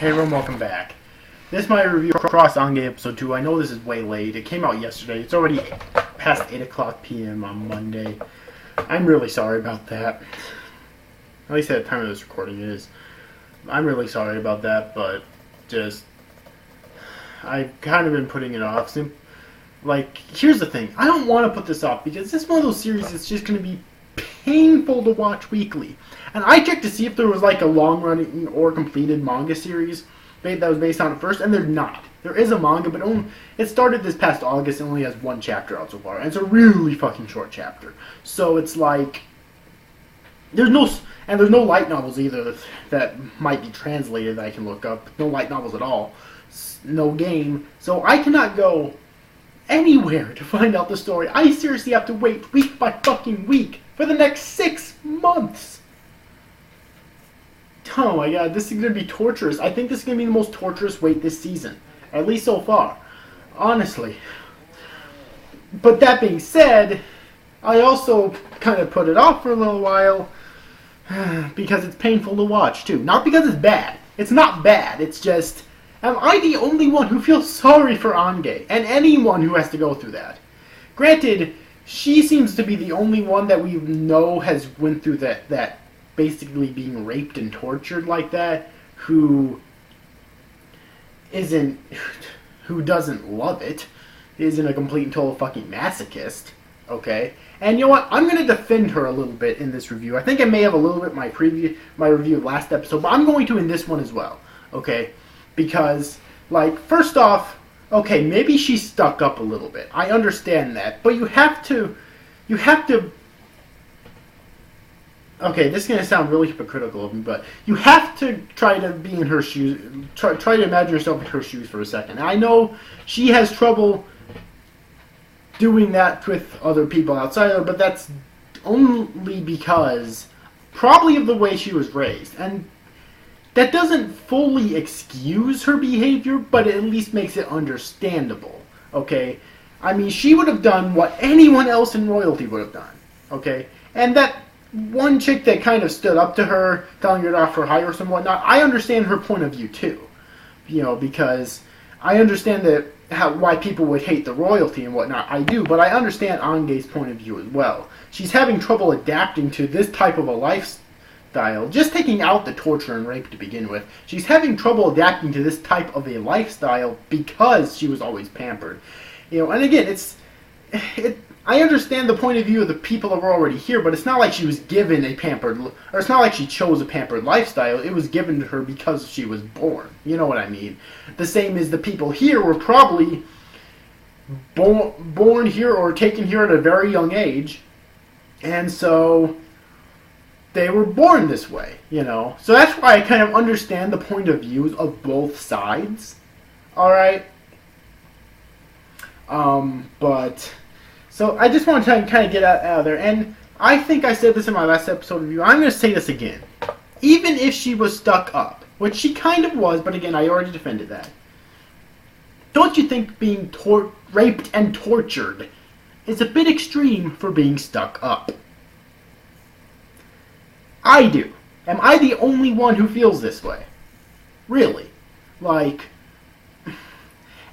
Hey everyone, welcome back. This is my review of Cross Ange Episode 2. I know this is way late. It came out yesterday. It's already past 8 o'clock p.m. on Monday. I'm really sorry about that. At least at the time of this recording it is. I'm really sorry about that, but just... I've kind of been putting it off. Like, here's the thing. I don't want to put this off because this is one of those series that's just going to be painful to watch weekly. And I checked to see if there was like a long-running or completed manga series that was based on it first, and there's not. There is a manga, but it started this past August and only has one chapter out so far. And it's a really fucking short chapter. So it's like... There's no light novels either that might be translated that I can look up. No light novels at all. No game. So I cannot go anywhere to find out the story. I seriously have to wait week by fucking week for the next 6 months. Oh my god, this is going to be torturous. I think this is going to be the most torturous wait this season. At least so far. Honestly. But that being said, I also kind of put it off for a little while because it's painful to watch too. Not because it's bad. It's not bad. It's just, am I the only one who feels sorry for Ange and anyone who has to go through that? Granted, she seems to be the only one that we know has went through that basically being raped and tortured like that, who doesn't love it, isn't a complete and total fucking masochist, okay? And you know what? I'm going to defend her a little bit in this review. I think I may have a little bit in my review of last episode, but I'm going to in this one as well, okay? Because, like, first off, okay, maybe she's stuck up a little bit. I understand that, but you have to... Okay, this is going to sound really hypocritical of me, but you have to try to be in her shoes, try to imagine yourself in her shoes for a second. I know she has trouble doing that with other people outside of her, but that's only because probably of the way she was raised. And that doesn't fully excuse her behavior, but it at least makes it understandable, okay? I mean, she would have done what anyone else in royalty would have done, okay? And that one chick that kind of stood up to her, telling her to offer hires and whatnot, I understand her point of view too. You know, because I understand why people would hate the royalty and whatnot. I do, but I understand Ange's point of view as well. She's having trouble adapting to this type of a lifestyle. Just taking out the torture and rape to begin with, she's having trouble adapting to this type of a lifestyle because she was always pampered. You know, and again, I understand the point of view of the people that were already here, but it's not like she was given a pampered, or it's not like she chose a pampered lifestyle. It was given to her because she was born. You know what I mean? The same as the people here were probably born here or taken here at a very young age, and so they were born this way, you know? So that's why I kind of understand the point of views of both sides, alright? So I just want to kind of get out of there, and I think I said this in my last episode review. I'm going to say this again. Even if she was stuck up, which she kind of was, but again, I already defended that. Don't you think being raped and tortured is a bit extreme for being stuck up? I do. Am I the only one who feels this way? Really? Like...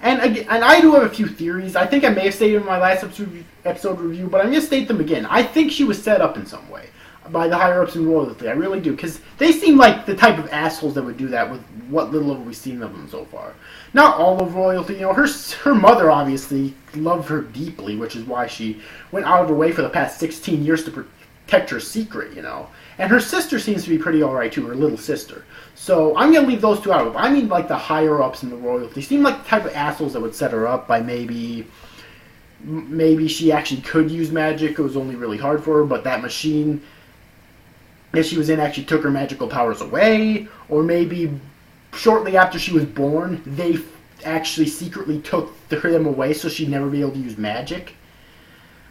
And I do have a few theories. I think I may have stated in my last episode review, but I'm going to state them again. I think she was set up in some way by the higher-ups in royalty. I really do, because they seem like the type of assholes that would do that with what little have we seen of them so far. Not all of royalty. You know, her mother obviously loved her deeply, which is why she went out of her way for the past 16 years to protect her secret, you know. And her sister seems to be pretty alright too, her little sister. So I'm going to leave those two out of it. I mean like the higher-ups in the royalty. Seem like the type of assholes that would set her up by maybe she actually could use magic. It was only really hard for her, but that machine that she was in actually took her magical powers away. Or maybe shortly after she was born, they actually secretly took them away so she'd never be able to use magic.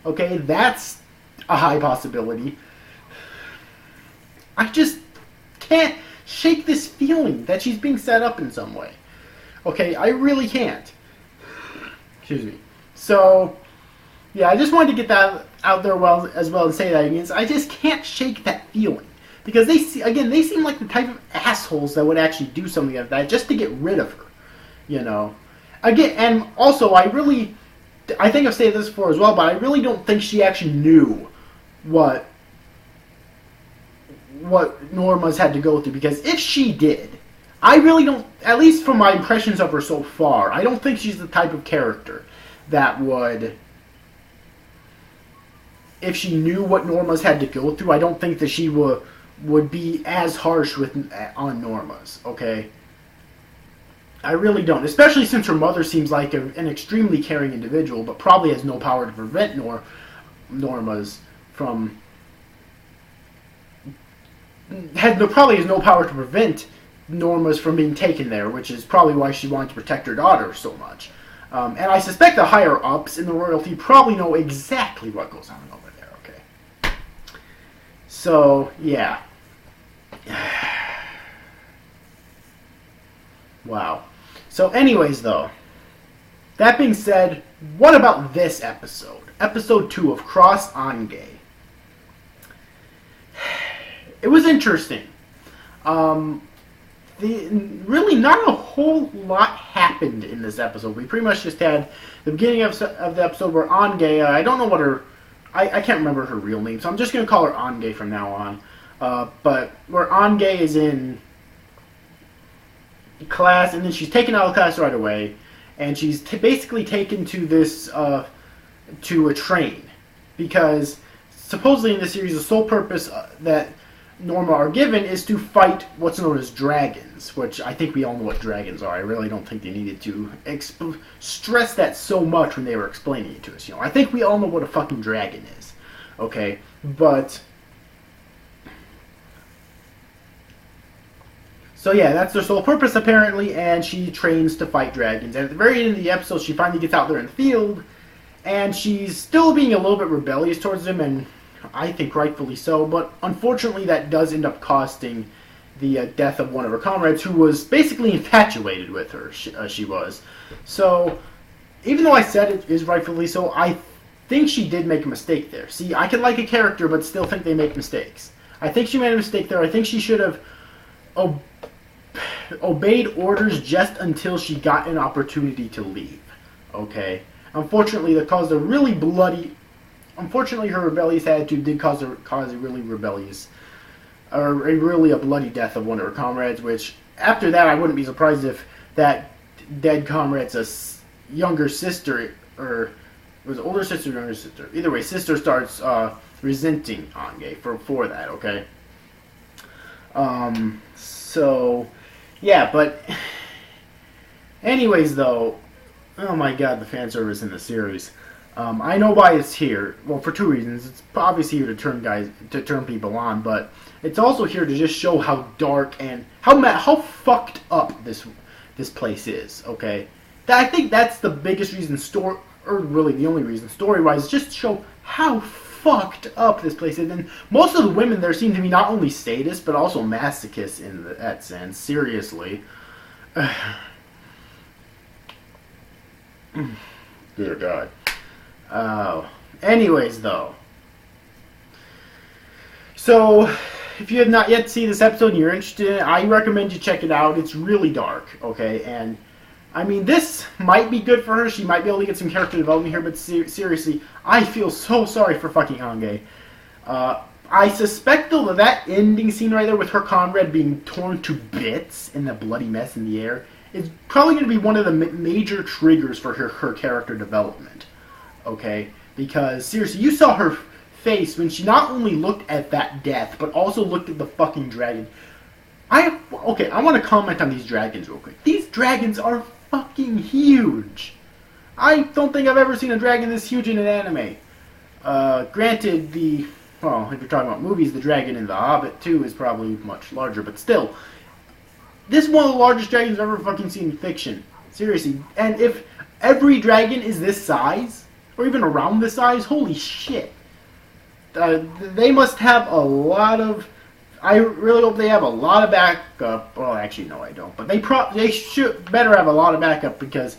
Okay, that's a high possibility. I just can't shake this feeling that she's being set up in some way. Okay, I really can't. Excuse me. So, yeah, I just wanted to get that out there as well and say that again. I just can't shake that feeling. Because they seem like the type of assholes that would actually do something like that just to get rid of her. You know? Again, and also, I think I've said this before as well, but I really don't think she actually knew what Norma's had to go through. Because if she did, I really don't, at least from my impressions of her so far, I don't think she's the type of character that would, if she knew what Norma's had to go through, I don't think that she would be as harsh on Norma's, okay? I really don't, especially since her mother seems like an extremely caring individual, but probably has no power to prevent Norma's from... probably has no power to prevent Norma's from being taken there, which is probably why she wanted to protect her daughter so much. And I suspect the higher-ups in the royalty probably know exactly what goes on over there, okay? So, yeah. Wow. So anyways, though, that being said, what about this episode? Episode 2 of Cross Angay. It was interesting. Really not a whole lot happened in this episode. We pretty much just had the beginning of the episode where Angay, I don't know what her... I can't remember her real name, so I'm just going to call her Angay from now on. But where Angay is in class, and then she's taken out of class right away, and she's basically taken to this to a train, because supposedly in the series the sole purpose that Norma are given is to fight what's known as dragons, which I think we all know what dragons are. I really don't think they needed to stress that so much when they were explaining it to us. You know, I think we all know what a fucking dragon is, okay? But so yeah, that's their sole purpose apparently, and she trains to fight dragons. And at the very end of the episode, she finally gets out there in the field, and she's still being a little bit rebellious towards them, and I think rightfully so. But unfortunately, that does end up costing the death of one of her comrades, who was basically infatuated with her. She was. So even though I said it is rightfully so, I think she did make a mistake there. See, I can like a character, but still think they make mistakes. I think she made a mistake there. I think she should have obeyed orders just until she got an opportunity to leave. Okay? Unfortunately, that caused a really bloody... Unfortunately, her rebellious attitude did cause a really a bloody death of one of her comrades, which, after that, I wouldn't be surprised if that dead comrade's a younger sister, or it was older sister or younger sister. Either way, sister starts resenting Angay for that, okay? So, yeah, but anyways, though, oh my god, the fan service in the series. I know why it's here. Well, for two reasons. It's obviously here to turn people on, but it's also here to just show how dark and how fucked up this place is. Okay, I think that's the biggest reason, or really the only reason, story-wise, just to show how fucked up this place is. And most of the women there seem to be not only sadists but also masochists in that sense. Seriously. Dear God. Anyways, though. So, if you have not yet seen this episode and you're interested, I recommend you check it out. It's really dark, okay? And, I mean, this might be good for her. She might be able to get some character development here, but seriously, I feel so sorry for fucking Angay. I suspect, though, that ending scene right there with her comrade being torn to bits in the bloody mess in the air is probably going to be one of the major triggers for her character development. Okay, because seriously, you saw her face when she not only looked at that death, but also looked at the fucking dragon. I want to comment on these dragons real quick. These dragons are fucking huge. I don't think I've ever seen a dragon this huge in an anime. Granted, if you're talking about movies, the dragon in The Hobbit 2 is probably much larger, but still, this is one of the largest dragons I've ever fucking seen in fiction. Seriously, and if every dragon is this size, or even around this size, holy shit. They must have a lot of... I really hope they have a lot of backup. Well, actually, no, I don't. But they should better have a lot of backup, because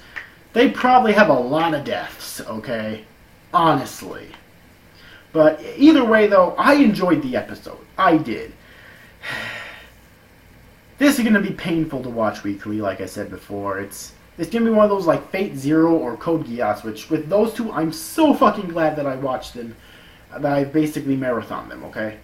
they probably have a lot of deaths, okay? Honestly. But either way, though, I enjoyed the episode. I did. This is going to be painful to watch weekly, like I said before. It's going to be one of those like Fate Zero or Code Geass, which with those two, I'm so fucking glad that I watched them, that I basically marathoned them, okay?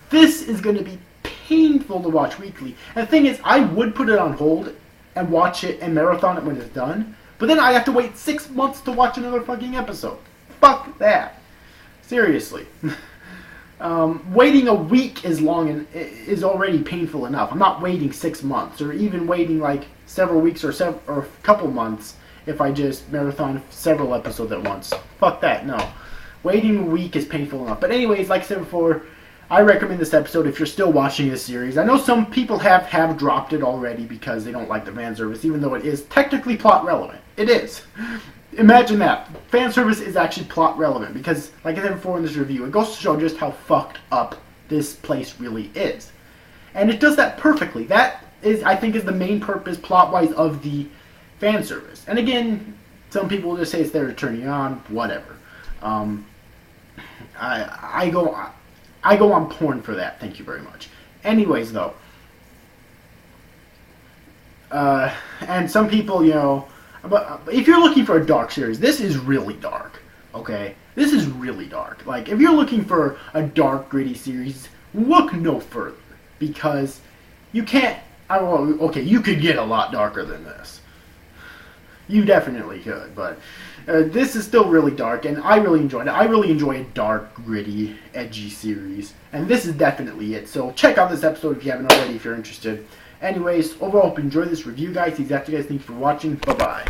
This is going to be painful to watch weekly. And the thing is, I would put it on hold and watch it and marathon it when it's done, but then I have to wait 6 months to watch another fucking episode. Fuck that. Seriously. Waiting a week is is already painful enough. I'm not waiting 6 months, or even waiting like several weeks or a couple months if I just marathon several episodes at once. Fuck that, no. Waiting a week is painful enough. But anyways, like I said before, I recommend this episode if you're still watching this series. I know some people have dropped it already because they don't like the fan service, even though it is technically plot relevant. It is. Imagine that. Fan service is actually plot relevant because, like I said before in this review, it goes to show just how fucked up this place really is. And it does that perfectly. That is, I think, is the main purpose plot-wise of the fan service. And again, some people will just say it's there to turn you on, whatever. I go on porn for that, thank you very much. Anyways, though, and some people, you know, but if you're looking for a dark series, this is really dark, okay? This is really dark. Like, if you're looking for a dark, gritty series, look no further, because you can't, okay, you could get a lot darker than this. You definitely could, but this is still really dark, and I really enjoyed it. I really enjoy a dark, gritty, edgy series, and this is definitely it. So check out this episode if you haven't already, if you're interested. Anyways, overall, hope you enjoyed this review, guys. These after guys, thank you for watching. Bye-bye.